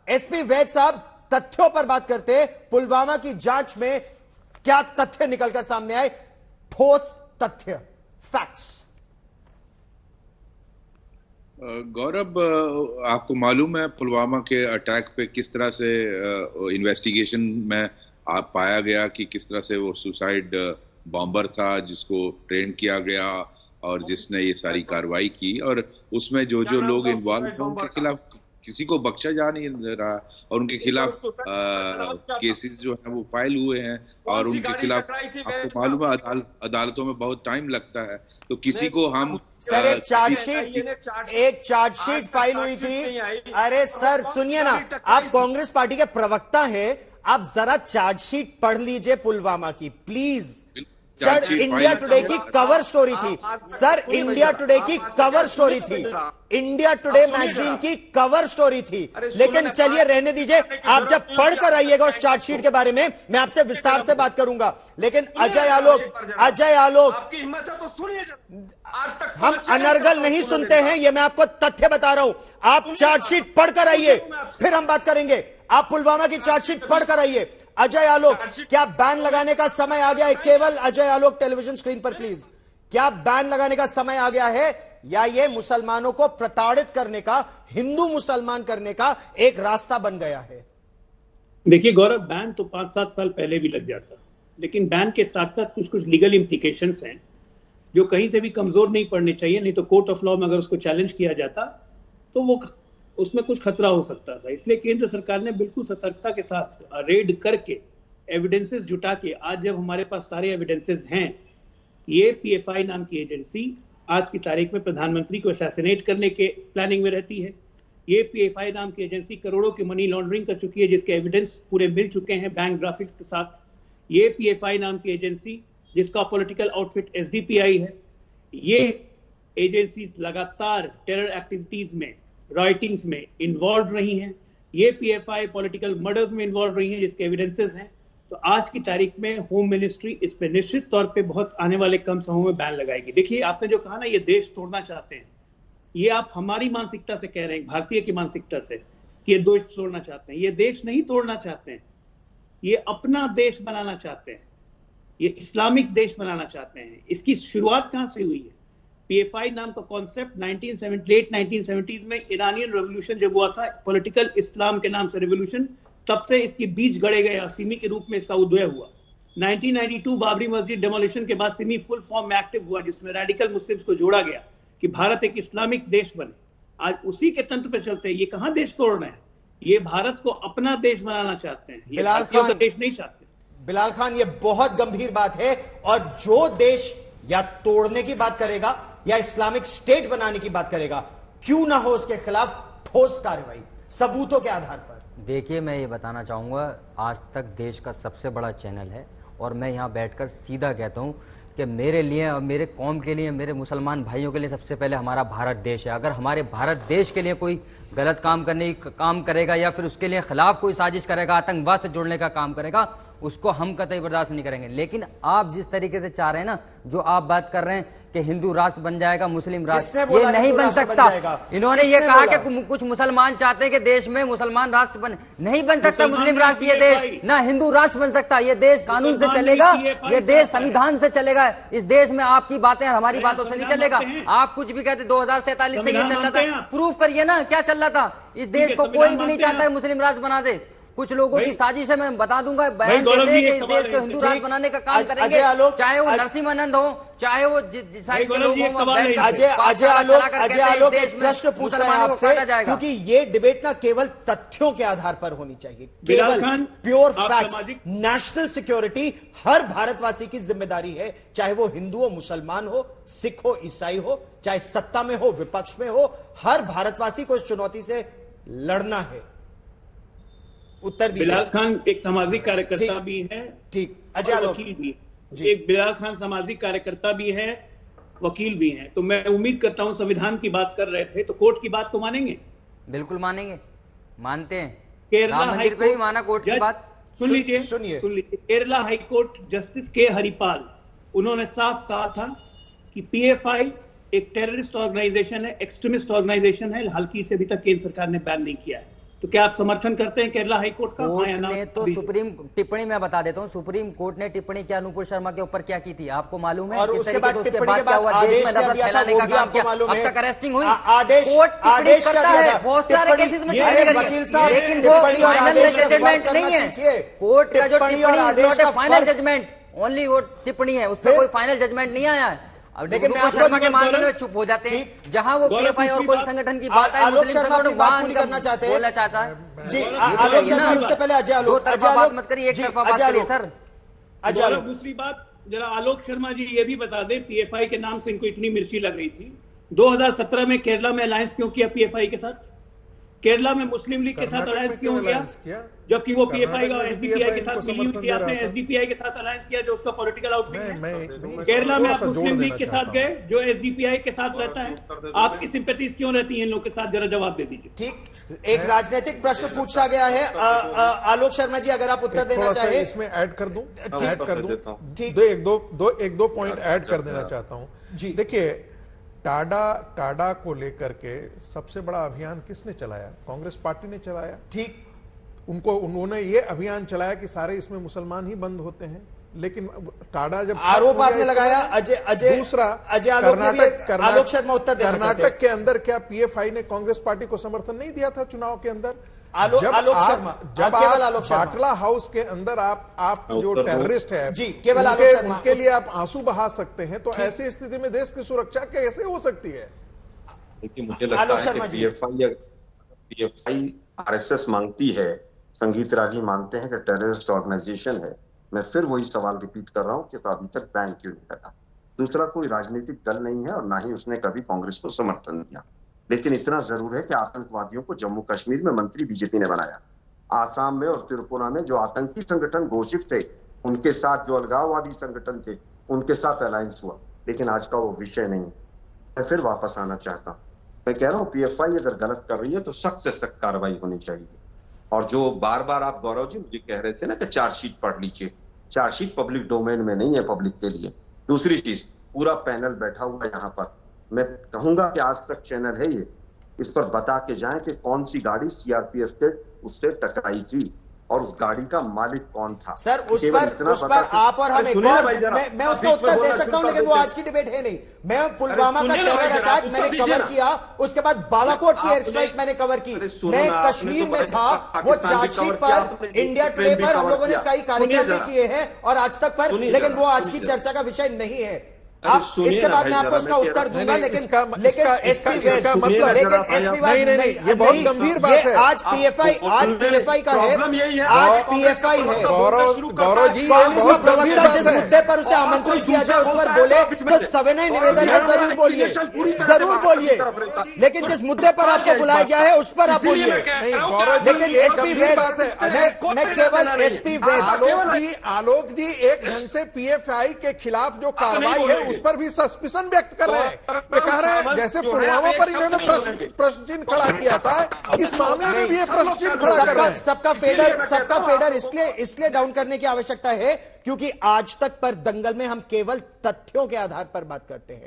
SP वैद साहब, तथ्यों पर बात करते हैं। पुलवामा की जांच में क्या तथ्य निकलकर सामने आए? ठोस तथ्य, फैक्ट्स। गौरव, आपको मालूम है पुलवामा के अटैक पे किस तरह से इन्वेस्टिगेशन में पाया गया कि किस तरह से वो सुसाइड बॉम्बर था जिसको ट्रेन किया गया और जिसने ये सारी कार्रवाई की, और उसमें जो जो लोग इन्वॉल्व हैं उनके खिलाफ किसी को बख्शा जा नहीं रहा और उनके खिलाफ केसेस जो है वो फाइल हुए हैं और उनके खिलाफ आपको मालूम है अदालतों में बहुत टाइम लगता है। तो किसी को हम सर एक चार्जशीट फाइल हुई थी। अरे सर सुनिए ना, आप कांग्रेस पार्टी के प्रवक्ता हैं, आप जरा चार्जशीट पढ़ लीजिए पुलवामा की प्लीज। सर इंडिया टुडे की कवर स्टोरी थी सर, इंडिया टुडे की कवर स्टोरी थी, इंडिया टुडे मैगजीन की कवर स्टोरी थी। लेकिन चलिए रहने दीजिए, आप जब पढ़कर आइएगा उस चार्जशीट के बारे में मैं आपसे विस्तार से बात करूंगा। लेकिन अजय आलोक आपकी हिम्मत है तो सुनिए। हम अनर्गल नहीं सुनते हैं, ये मैं आपको तथ्य बता रहा हूं। आप चार्जशीट पढ़कर आइए, फिर हम बात करेंगे। आप पुलवामा की चार्जशीट पढ़कर आइए। अजय आलोक, क्या बैन लगाने का समय आ गया है? केवल अजय आलोक टेलीविजन स्क्रीन पर प्लीज। क्या बैन लगाने का समय आ गया है या ये मुसलमानों को प्रताड़ित करने का, हिंदू मुसलमान करने का एक रास्ता बन गया है? देखिए गौरव, बैन तो 5-7 साल पहले भी लग जाता, लेकिन बैन के साथ साथ कुछ कुछ लीगल इम्प्लीकेशंस हैं जो कहीं से भी कमजोर नहीं पड़ने चाहिए। नहीं तो कोर्ट ऑफ लॉ में अगर उसको चैलेंज किया जाता तो वो उसमें कुछ खतरा हो सकता था। इसलिए केंद्र सरकार ने बिल्कुल सतर्कता के साथ रेड करके एविडेंसेस जुटा के, आज जब हमारे पास सारे एविडेंसेस हैं, ये पीएफआई नाम की एजेंसी आज की तारीख में प्रधानमंत्री को असैसिनेट करने के प्लानिंग में रहती है। ये पीएफआई नाम की एजेंसी करोड़ों की मनी लॉन्ड्रिंग कर चुकी है जिसके एविडेंस पूरे मिल चुके हैं बैंक ग्राफिक्स के साथ। ये पीएफआई नाम की एजेंसी जिसका पॉलिटिकल आउटफिट एसडीपीआई है, ये एजेंसी लगातार टेरर एक्टिविटीज में, राइटिंग्स में इन्वॉल्व रही हैं। ये पीएफआई पॉलिटिकल मर्डर्स में इन्वॉल्व रही हैं जिसके एविडेंसेस हैं। तो आज की तारीख में होम मिनिस्ट्री इस पे निश्चित तौर पे बहुत आने वाले कम समय में बैन लगाएगी। देखिए आपने जो कहा ना, ये देश तोड़ना चाहते हैं, ये आप हमारी मानसिकता से कह रहे हैं, भारतीय की मानसिकता से कि ये देश तोड़ना चाहते हैं। ये देश नहीं तोड़ना चाहते हैं, ये अपना देश बनाना चाहते हैं, ये इस्लामिक देश बनाना चाहते हैं। इसकी शुरुआत कहां से हुई है? पीएफआई नाम का कॉन्सेप्ट 1970s में ईरानियन रेवोल्यूशन जब हुआ था, पॉलिटिकल इस्लाम के नाम से रेवोल्यूशन, तब से इसके बीज गड़े गए और सिमी के रूप में इसका उदय हुआ। 1992 बाबरी मस्जिद डेमोलिशन के बाद सिमी फुल फॉर्म में एक्टिव हुआ जिसमें रेडिकल मुस्लिम्स को जोड़ा गया कि भारत एक इस्लामिक देश बने। आज उसी के तंत्र पे चलते हैं। ये कहां देश तोड़ना है? ये भारत को अपना देश बनाना चाहते हैं, ये भारतीयों का देश नहीं चाहते। बिलाल खान, ये बहुत गंभीर बात है, और जो देश या तोड़ने की बात करेगा या इस्लामिक स्टेट बनाने की बात करेगा, क्यों ना हो उसके खिलाफ ठोस कार्रवाई सबूतों के आधार पर। देखिए, मैं ये बताना चाहूँगा, आज तक देश का सबसे बड़ा चैनल है और मैं यहाँ बैठकर सीधा कहता हूँ कि मेरे लिए और मेरे कौम के लिए, मेरे मुसलमान भाइयों के लिए सबसे पहले हमारा भारत देश है। अगर हमारे भारत देश के लिए कोई गलत काम करेगा या फिर उसके लिए खिलाफ कोई साजिश करेगा, आतंकवाद से जुड़ने का काम करेगा, उसको हम कतई बर्दाश्त नहीं करेंगे। लेकिन आप जिस तरीके से चाह रहे हैं ना, जो आप बात कर रहे हैं कि हिंदू राष्ट्र बन जाएगा, मुस्लिम राष्ट्र, ये नहीं बन सकता। इन्होंने ये कहा कि कुछ मुसलमान चाहते हैं कि देश में मुसलमान राष्ट्र बने, नहीं बन सकता मुस्लिम राष्ट्र। ये देश ना हिंदू राष्ट्र बन सकता। ये देश कानून से चलेगा, ये देश संविधान से चलेगा। इस देश में आपकी बातें हमारी बातों से नहीं चलेगा। आप कुछ भी कहते, 2047 से ये चल रहा था, प्रूफ करिए ना क्या चल रहा था। इस देश को कोई भी नहीं चाहता है मुस्लिम राष्ट्र बना दे। कुछ लोगों की साजिश है, मैं बता दूंगा, बयान देते हैं कि इस देश को हिंदू राष्ट्र बनाने का काम करेंगे, चाहे वो नरसिंहानंद हो, चाहे वो साइड के लोग हो। अजय आलोक एक प्रश्न पूछ रहे हैं आपसे, क्योंकि ये डिबेट ना केवल तथ्यों के आधार पर होनी चाहिए, केवल प्योर फैक्ट्स। नेशनल सिक्योरिटी हर भारतवासी की जिम्मेदारी है, चाहे वो हिंदू हो, मुसलमान हो, सिख हो, ईसाई हो, चाहे सत्ता में हो, विपक्ष में हो, हर भारतवासी को इस चुनौती से लड़ना है। उत्तर दीजिए। बिलाल खान एक सामाजिक कार्यकर्ता भी है, ठीक, अजय आलोक भी है। एक बिलाल खान सामाजिक कार्यकर्ता भी है, वकील भी हैं। तो मैं उम्मीद करता हूं, संविधान की बात कर रहे थे तो कोर्ट की बात तो मानेंगे? बिल्कुल मानेंगे, मानते हैं। केरला हाई कोर्ट पे भी माना कोर्ट की बात। सुन लीजिए। केरला हाई कोर्ट जस्टिस के हरिपाल, उन्होंने साफ कहा था कि पीएफआई एक टेररिस्ट ऑर्गेनाइजेशन है, एक्सट्रीमिस्ट ऑर्गेनाइजेशन है। हालांकि इसे अभी तक केंद्र सरकार ने बैन नहीं किया है। तो क्या आप समर्थन करते हैं केरला हाईकोर्ट का? कोर्ट हाँ या ना? ने तो सुप्रीम टिप्पणी मैं बता देता हूँ, सुप्रीम कोर्ट ने टिप्पणी क्या अनूपुर शर्मा के ऊपर क्या की थी आपको मालूम है? और किस उसके तरीके बाद से उसके टिप्पणी बाद के क्या बाद हुआ, देश आदेश में क्या नफरत दिया था फैलाने वो का भी काम आपको किया। मालूम अब है। तक अरेस्टिंग हुई, आदेश कोर्ट टिप्पणी आदेश क्या करता दिया है, था? बहुत सारे टिप्पणी- केसेस में अरे टिप्पणी वकील करी साहब, है, लेकिन वो टिप्पणी और फाइनल आदेश में फर्क जजमेंट करना नहीं है। सीखिए। कोर्ट का जो टिप्पणी और टिप्पणी आदेश का फाइनल फर्क- जजमेंट, ओनली वो टिप्पणी है, उस पर फिर- कोई फाइनल जजमेंट नहीं आया है। अब लेकिन मैं अनूपुर आपको- शर्मा के मामले में चुप हो जाते हैं, जहां वो गौरव, पीएफआई और दूसरी कोई बात- संगठन की बात है, आलोक मुस्लिम शर्मा संगठन अपनी बात वहां पूरी इनका करना चाहते हैं। बोलना चाहता है। जी ये आलोक तो शर्मा, ना- उससे पहले अजय आलोक, दो तरफा बात मत करिए, एक जी, तरफा बात अजय करिए आलोक, सर। अजय गौरव, आलोक। दूसरी बात जरा आलोक शर्मा जी ये भी बता दें, पीएफआई के नाम से इनको इतनी मिर्ची लग रही थी, 2017 में केरला में अलायंस क्यों किया पीएफआई के साथ? केरला में मुस्लिम लीग के साथ कर्नाटक अलायंस में क्यों क्यों किया? alliance किया? जबकि वो कर्नाटक पीएफआई में का भी एसडीपीआई के PFI साथ इनको मिली हुई थी, समर्थन आपने दे रहा था। एसडीपीआई के साथ अलायंस किया जो उसका पॉलिटिकल आउटलुक है। मैं केरला में थोड़ा आप सा जोड़ मुस्लिम लीग देना के साथ चाहता गए जो एसडीपीआई के साथ रहता है, आपकी सिंपैथीज क्यों रहती हैं इन लोग के साथ? जरा जवाब दे दीजिए। ठीक, एक राजनीतिक प्रश्न पूछा गया है। आलोक शर्मा जी, अगर आप उत्तर हूं। देना थोड़ा सा चाहे। इसमें ऐड कर दूं, ऐड कर दूं, ठीक। एक दो पॉइंट ऐड कर देना चाहता हूं। जी। देखिए, टाडा को लेकर के सबसे बड़ा अभियान किसने चलाया? कांग्रेस पार्टी ने चलाया। ठीक, उन्होंने ये अभियान चलाया कि सारे इसमें मुसलमान ही बंद होते हैं, लेकिन टाडा जब आरोप आपने लगाया अजय दूसरा अजय आलोक ने भी आलोक शर्मा उत्तर देना चाहते हैं। कर्नाटक के अंदर क्या पीएफआई ने कांग्रेस पार्टी को समर्थन नहीं दिया था चुनाव के अंदर? आलोक शर्मा, जब केवल आलोक शर्मा। बाटला हाउस के अंदर आप जो टेररिस्ट है जी, केवल आलोक शर्मा। उनके लिए आप आंसू बहा सकते हैं, तो ऐसी स्थिति में देश की सुरक्षा कैसे हो सकती है? देखिए, मुझे लगता है कि पीएफआई आरएसएस मांगती है, संगीत रागी मानते हैं कि टेररिस्ट ऑर्गेनाइजेशन है। मैं फिर वही सवाल रिपीट कर रहा हूं कि तो अभी तक बैन क्यों नहीं लगा? दूसरा, कोई राजनीतिक दल नहीं है और ना ही उसने कभी कांग्रेस को समर्थन दिया, लेकिन इतना जरूर है कि आतंकवादियों को जम्मू कश्मीर में मंत्री बीजेपी ने बनाया। आसाम में और त्रिपुरा में जो आतंकी संगठन घोषित थे, उनके साथ जो अलगाववादी संगठन थे, उनके साथ अलायंस हुआ, लेकिन आज का वो विषय नहीं। मैं फिर वापस आना चाहता हूं, मैं कह रहा हूं पीएफआई अगर गलत कर रही है तो सख्त से सख्त कार्रवाई होनी चाहिए। और जो बार बार आप गौरव जी मुझे कह रहे थे ना कि चार्जशीट पढ़ लीजिए, चार्जशीट पब्लिक डोमेन में नहीं है, पब्लिक के लिए। दूसरी चीज, पूरा पैनल बैठा हुआ है यहाँ पर, मैं कहूंगा कि आज तक चैनल है ये, इस पर बता के जाएं कि कौन सी गाड़ी सीआरपीएफ के उससे टकराई थी और उस गाड़ी का मालिक कौन था। सर, उस पर आप और हम एक और मैं उसका उत्तर दे सकता हूं, लेकिन वो आज की डिबेट है नहीं। मैं पुलवामा का टेरर अटैक मैंने कवर किया, उसके बाद बालाकोट की एयर स्ट्राइक मैंने कवर की। मैं कश्मीर में था, वो चार्जशीट पर, इंडिया टुडे पर हम लोगों ने कई कार्यक्रम भी किए हैं और आज तक पर, लेकिन वो आज की चर्चा का विषय नहीं है। आप इसके बाद मैं आपको उसका उत्तर दूंगा, लेकिन इसका मतलब नहीं, ये बहुत गंभीर बात है। आज पीएफआई का है, आज पीएफआई है। गौरव जी, कांग्रेस का बहुत गंभीर प्रवक्ता बात जिस है। मुद्दे पर उसे आमंत्रित किया जाए उस पर बोले तो सविनय निवेदन है, जरूर बोलिए, जरूर बोलिए, लेकिन जिस मुद्दे पर आपको बुलाया गया है उस पर आप बोलिए। नहीं, गौरव जी, लेकिन ये एसपी गंभीर वैद, बात है। मैं केवल एसपी वैद, आलोक जी एक ढंग से पीएफआई के खिलाफ जो कार्रवाई है उस पर भी सस्पिशन व्यक्त कर रहे हैं। ये कह रहे हैं जैसे पुलवामा पर इन्होंने प्रश्न चिन्ह खड़ा किया था, इस मामले में भी ये प्रश्न चिन्ह खड़ा कर रहे हैं। सबका फेडर इसलिए डाउन करने की आवश्यकता है क्योंकि आज तक पर दंगल में हम केवल तथ्यों के आधार पर बात करते हैं।